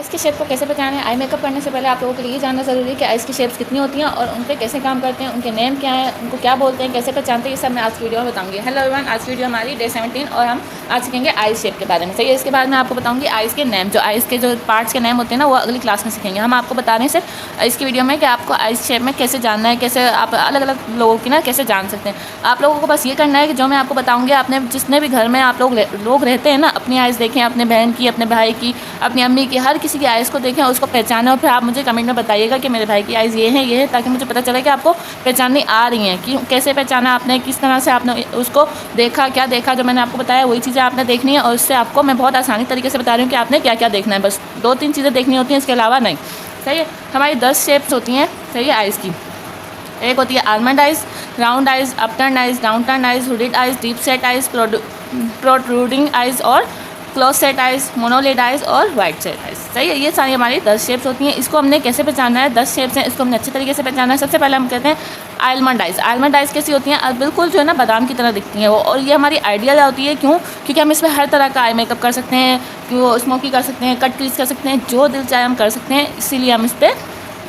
Eyes की shape को कैसे पहचानें। आई मेकअप करने से पहले आप लोगों के लिए ये जानना ज़रूरी है कि आइज़ की शेप्स कितनी होती हैं और उन पे कैसे काम करते हैं, उनके नेम क्या है, उनको क्या बोलते हैं, कैसे पहचानते हैं, ये सब मैं आज की वीडियो में बताऊंगी। हेलो एवरीवन, आज की वीडियो हमारी डे 17 और हम आज सीखेंगे आइज़ शेप के बारे में। सही है, इसके बाद मैं आपको बताऊंगी आइज़ के नेम, जो आइज़ के जो पार्ट्स के नेम होते हैं ना, वो अगली क्लास में सीखेंगे। हम आपको बता रहे हैं सिर्फ इसकी वीडियो में कि आपको आइज़ शेप में कैसे जानना है, कैसे आप अलग अलग लोगों की ना कैसे जान सकते हैं। आप लोगों को बस ये करना है कि जो मैं आपको बताऊँगी, आपने जितने भी घर में आप लोग रहते हैं ना, अपनी आइज़ देखें, अपने बहन की, अपने भाई की, अपनी अम्मी की, हर किसी की आइज़ को देखें, उसको पहचानें और फिर आप मुझे कमेंट में बताइएगा कि मेरे भाई की आइज़ ये है, ताकि मुझे पता चले कि आपको पहचाननी आ रही हैं, कि कैसे पहचाना आपने, किस तरह से आपने उसको देखा, क्या देखा। जो मैंने आपको बताया वही चीज़ें आपने देखनी है और उससे आपको मैं बहुत आसानी तरीके से बता रही हूँ कि आपने क्या क्या देखना है। बस 2-3 चीज़ें देखनी होती हैं, इसके अलावा नहीं। सही है, हमारी 10 शेप्स होती हैं। सही है, आइज़ की एक होती है almond eyes, round eyes, upturn eyes, down turn eyes, hooded eyes, deep set eyes, protruding eyes और close set eyes, monolid eyes और वाइट सेट आइज़। सही है, ये सारी हमारी 10 शेप्स होती हैं। इसको हमने कैसे पहचानना है, 10 शेप्स हैं, इसको हमने अच्छे तरीके से पहचानना है। सबसे पहले हम कहते हैं आलमंड आइज़। आलमंड आइज़ कैसी होती हैं, बिल्कुल जो है ना बादाम की तरह दिखती हैं वो, और ये हमारी आइडियल होती है। क्यों? क्योंकि हम इसमें हर तरह का आई मेकअप कर सकते हैं, वो स्मोकी कर सकते हैं, कट क्रीज कर सकते हैं, जो दिल चाहे हम कर सकते हैं, इसीलिए हम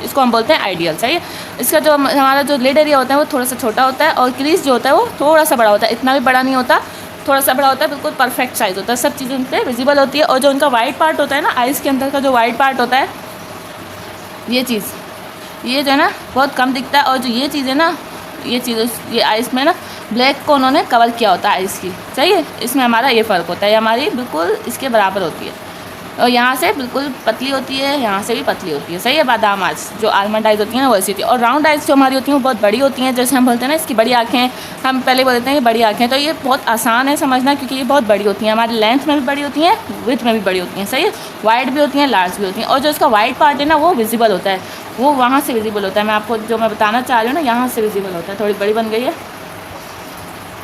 इसको हम बोलते हैं आइडियल। सही है, इसका जो हमारा जो लिड एरिया होता है वो थोड़ा सा छोटा होता है और क्रीज जो होता है वो थोड़ा सा बड़ा होता है, इतना भी बड़ा नहीं होता, थोड़ा सा बड़ा होता है, बिल्कुल परफेक्ट साइज़ होता है, सब चीज़ें उन पर विजिबल होती है। और जो उनका वाइट पार्ट होता है ना, आइज़ के अंदर का जो वाइट पार्ट होता है, ये चीज़, ये जो है ना बहुत कम दिखता है। और जो ये चीज़ है ना, ये आइज़ में ना ब्लैक को उन्होंने कवर किया होता है आइज़ की। सही है, इसमें हमारा ये फ़र्क होता है, हमारी बिल्कुल इसके बराबर होती है और यहाँ से बिल्कुल पतली होती है, यहाँ से भी पतली होती है। सही है, बादाम आइज़ जो आलमंड आइज़ होती है ना वैसी होती है। और राउंड आइज़ जो हमारी होती हैं वो बहुत बड़ी होती हैं, जैसे हम बोलते हैं ना इसकी बड़ी आँखें, हम पहले बोलते हैं ये बड़ी आँखें, तो ये बहुत आसान है समझना, क्योंकि ये बहुत बड़ी होती हैं, हमारी लेंथ में भी बड़ी होती हैं, विड्थ में भी बड़ी होती हैं। सही है, वाइड भी होती हैं, लार्ज भी होती हैं। और जो इसका वाइट पार्ट है ना वो विजिबल होता है, वो वहाँ से विजिबल होता है। मैं आपको जो मैं बताना चाह रही हूँ ना, यहाँ से विजिबल होता है। थोड़ी बड़ी बन गई है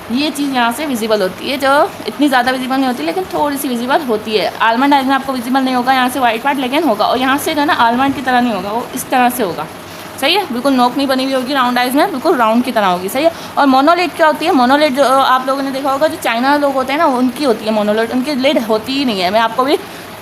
ये चीज़, यहाँ से विजिबल होती है, जो इतनी ज़्यादा विजिबल नहीं होती लेकिन थोड़ी सी विजिबल होती है। आलमंड आइज़ में आपको विजिबल नहीं होगा यहाँ से वाइट पार्ट, लेकिन होगा। और यहाँ से जो है ना आलमंड की तरह नहीं होगा, वो इस तरह से होगा। सही है, बिल्कुल नोक नहीं बनी हुई होगी राउंड आइज़ में, बिल्कुल राउंड की तरह होगी। सही है, और मोनोलिड क्या होती है, मोनोलिड जो आप लोगों ने देखा होगा, जो चाइना लोग होते हैं ना उनकी होती है मोनोलिड, उनकी लिड होती ही नहीं है। मैं आपको भी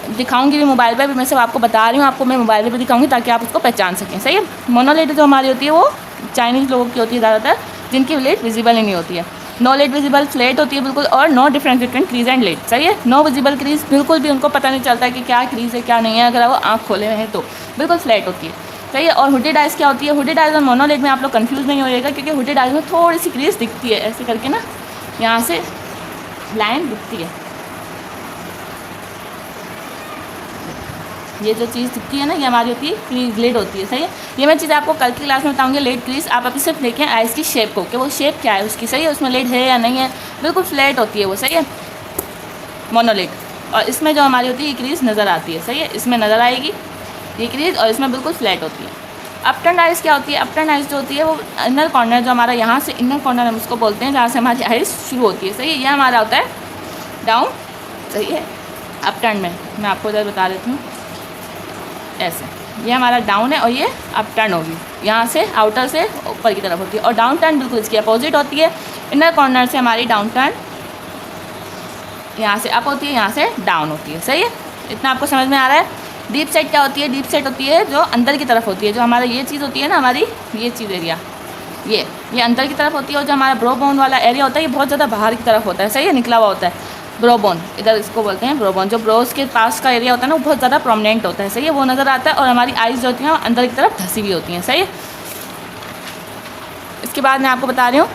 दिखाऊंगी भी मोबाइल पर भी, मैं सब आपको बता रही हूँ, आपको मैं मोबाइल पर भी दिखाऊंगी ताकि आप उसको पहचान सकें। सही है, मोनोलिड जो हमारी होती है वो चाइनीज़ लोगों की होती है ज़्यादातर, जिनकी लिड विजिबल ही नहीं होती है। नो लिड विजिबल, फ्लैट होती है बिल्कुल, और no difference between crease and lid. सही है, नो विजिबल क्रीज, बिल्कुल भी उनको पता नहीं चलता है कि क्या क्रीज है क्या नहीं है, अगर वो आँख खोले हैं तो बिल्कुल फ्लैट होती है। सही है, और हुडेड आइज़ क्या होती है, हुडेड आइज़ और मोनोलिड में आप लोग कंफ्यूज नहीं होइएगा, क्योंकि हुडेड आइज़ में थोड़ी सी क्रीज दिखती है, ऐसे करके ना यहाँ से लाइन दिखती है, ये जो चीज़ दिखती है ना ये हमारी होती है क्रीज, लिड होती है। सही है, ये मैं चीज़ आपको कल की क्लास में बताऊंगी, लिड क्रीज। आप अभी सिर्फ देखें आइज़ की शेप को कि वो शेप क्या है उसकी। सही है, उसमें लिड है या नहीं है, बिल्कुल फ्लैट होती है वो। सही है, मोनोलिड। और इसमें जो हमारी होती है ये क्रीज नज़र आती है। सही है, इसमें नज़र आएगी ये क्रीज, और इसमें बिल्कुल फ्लैट होती है। अपटर्न आइज़ क्या होती है, अपटर्न आइज़ जो होती है वो इनर कॉर्नर, जो हमारा यहाँ से इनर कॉर्नर हम उसको बोलते हैं, जहाँ से हमारी आइज़ शुरू होती है। सही है, ये हमारा होता है डाउन। सही है, अपटर्न में मैं आपको इधर बता देती हूँ, ऐसे ये हमारा डाउन है और ये अप टर्न होगी, यहाँ से आउटर से ऊपर की तरफ होती है। और डाउन टर्न बिल्कुल इसकी अपोजिट होती है, इनर कॉर्नर से हमारी डाउन टर्न यहाँ से अप होती है, यहाँ से डाउन होती है। सही है, इतना आपको समझ में आ रहा है। डीप सेट क्या होती है, डीप सेट होती है जो अंदर की तरफ होती है, जो हमारा ये चीज़ होती है ना, हमारी ये चीज़ एरिया, ये अंदर की तरफ होती है। और जो हमारा ब्रो बोन वाला एरिया होता है ये बहुत ज़्यादा बाहर की तरफ होता है। सही है, निकला हुआ होता है ब्रो बोन, इधर इसको बोलते हैं ब्रो बोन। जो ब्रोज के पास का एरिया होता है ना वो बहुत ज़्यादा प्रोमिनेंट होता है। सही है, वो नज़र आता है। और हमारी आइज़ जो होती हैं अंदर की तरफ धसी हुई होती हैं। सही है, इसके बाद मैं आपको बता रही हूँ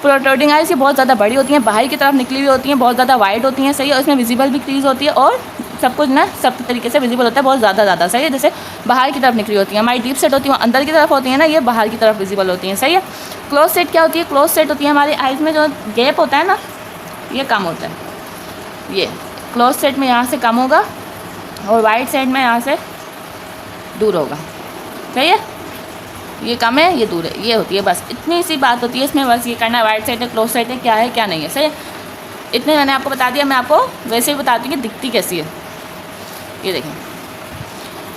प्रोट्रूडिंग आइज़, ये बहुत ज़्यादा बड़ी होती हैं, बाहर की तरफ निकली हुई होती हैं, बहुत ज़्यादा वाइड होती हैं। सही है, उसमें विजिबल भी क्रीज होती है और सब कुछ ना सब तरीके से विजिबल होता है, बहुत ज़्यादा। सही है, जैसे बाहर की तरफ निकली होती है। हमारी डीप सेट होती है वो अंदर की तरफ होती है ना, ये बाहर की तरफ विजिबल होती हैं। सही है, क्लोज सेट क्या होती है, क्लोज सेट होती है हमारी आइज़ में जो गैप होता है ना ये कम होता है, ये क्लोज सेट में यहाँ से कम होगा और वाइड सेट में यहाँ से दूर होगा। सही है, ये कम है ये दूर है, ये होती है, बस इतनी सी बात होती है इसमें। बस ये करना है, वाइड सेट है क्लोज सेट है, क्या है क्या नहीं है। सही है, इतने मैंने आपको बता दिया। मैं आपको वैसे ही बताती हूँ कि दिखती कैसी है। ये देखें,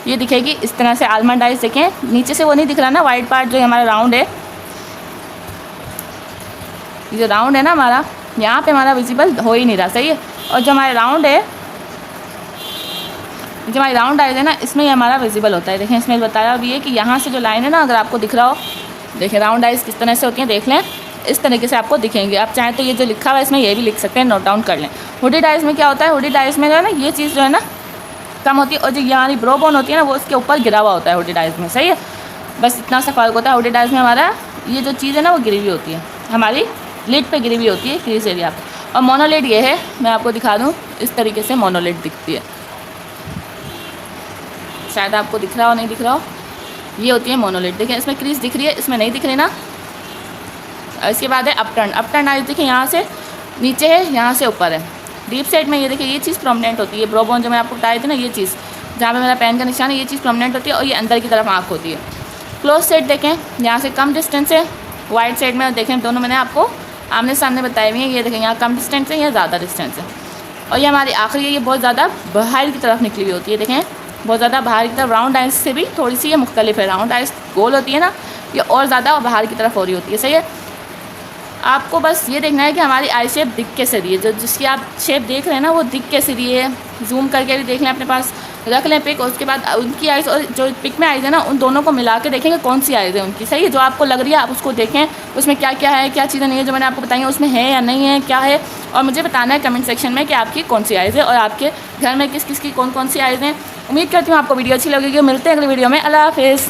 ये दिखेगी इस तरह से आलमंड आइज़। देखें नीचे से वो नहीं दिख रहा ना वाइट पार्ट, जो हमारा राउंड है, ये जो राउंड है ना हमारा, यहाँ पे हमारा विजिबल हो ही नहीं रहा। सही है, और जो हमारा राउंड है जो हमारी राउंड आइज है ना, इसमें ये हमारा विजिबल होता है। देखें इसमें बताया भी है कि यहाँ से जो लाइन है ना, अगर आपको दिख रहा हो, देखें राउंड आइज किस तरह से होती हैं, देख लें इस तरीके से आपको दिखेंगे। आप चाहें तो ये जो लिखा हुआ है इसमें ये भी लिख सकते हैं, नोट डाउन कर लें। हुडीड आइज में क्या होता है, हुडीड आइज में जो है ना ये चीज़ जो है ना कम होती है, और जो यहाँ ब्रो बोन होती है ना वो उसके ऊपर गिरा हुआ होता है हुडीड आइज में, सही है। बस इतना सा फ़र्क होता है। हुडीड आइज में हमारा ये जो चीज़ है ना वो गिरी हुई होती है, हमारी लिड पे गिरी हुई होती है क्रीज एरिया पे। और मोनोलिड ये है, मैं आपको दिखा दूँ, इस तरीके से मोनोलिड दिखती है, शायद आपको दिख रहा हो नहीं दिख रहा हो, ये होती है मोनोलिड। देखिए इसमें क्रीज दिख रही है, इसमें नहीं दिख रही ना। इसके बाद है अपटर्न। अपटर्न आइज देखिए यहाँ से नीचे है, यहाँ से ऊपर है। डीप सेट में ये देखिए ये चीज़ प्रोमिनेंट होती है, ब्रो बोन जो मैं आपको बताई थी ना, ये चीज़ जहाँ पे मेरा पेन का निशान है, ये चीज़ प्रोमिनेंट होती है और ये अंदर की तरफ आँख होती है। क्लोज सेट देखें, यहाँ से कम डिस्टेंस है, वाइड सेट में देखें दोनों मैंने आपको आमने सामने बताए हुए हैं। ये देखें यहाँ कम डिस्टेंस है, यहाँ ज़्यादा डिस्टेंस है। और ये हमारी आखिरी है, ये बहुत ज़्यादा बाहर की तरफ निकली हुई होती है। देखें बहुत ज़्यादा बाहर की तरफ, राउंड आइज से भी थोड़ी सी ये मुख्तलिफ है। राउंड आइज गोल होती है ना, ये और ज़्यादा बाहर की तरफ हो रही होती है, सही है। आपको बस ये देखना है कि हमारी आई शेप दिख कैसे रही है, जो जिसकी आप शेप देख रहे हैं ना वो दिख कैसे रही है। जूम करके भी देख लें, अपने पास रख लें पिक, और उसके बाद उनकी आइज़ और जो पिक में आइज़ है ना उन दोनों को मिला के देखेंगे कौन सी आइज़ है उनकी, सही है। जो आपको लग रही है आप उसको देखें, उसमें क्या क्या है, क्या चीज़ें नहीं है जो मैंने आपको बताई हैं उसमें है या नहीं है, क्या है। और मुझे बताना है कमेंट सेक्शन में कि आपकी कौन सी आइज़ है और आपके घर में किस किस की कौन कौन सी आइज़ हैं। उम्मीद करती हूँ आपको वीडियो अच्छी लगेगी। मिलते हैं अगली वीडियो में। अल्लाह हाफिज़।